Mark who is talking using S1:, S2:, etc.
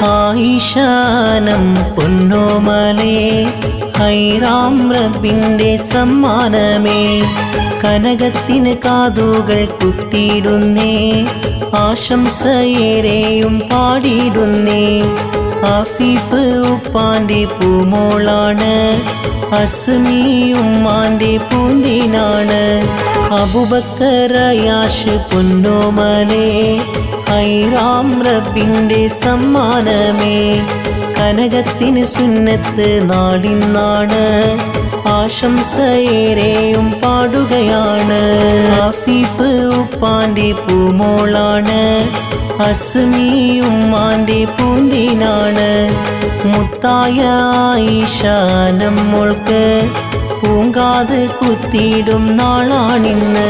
S1: ആയിഷാനം പൊന്നോമലേ ഹൈറാം റബ്ബിൻ്റെ സമ്മാനമേ കനകത്തിന് കാതുകൾ കുത്തിയിടുന്നേ ആശംസയേറെയും പാടിയിടുന്നേ ആഫീഫ് ഉപ്പാൻ്റെ പൂമോളാണ് അസ്മി ഉമ്മാൻ്റെ പൂന്തിനാണ് അബൂബക്കർ അയാഷ് പൊന്നോമലേ ഹൈറാം റബ്ബിൻ്റെ സമ്മാനമേ കനകത്തിന് സുന്നത്ത് നാളിന്നാണ് ആശംസയേറെയും പാടുകയാണ് ആഫീഫ് ഉപ്പാൻ്റെ പൂമോളാണ് അസ്മി ഉമ്മാൻ്റെ പൂന്തിനാണ് മുത്തായ ആയിഷ നമ്മൾക്ക് പൂങ്കാത് കുത്തിയിടും നാളാണിന്ന്.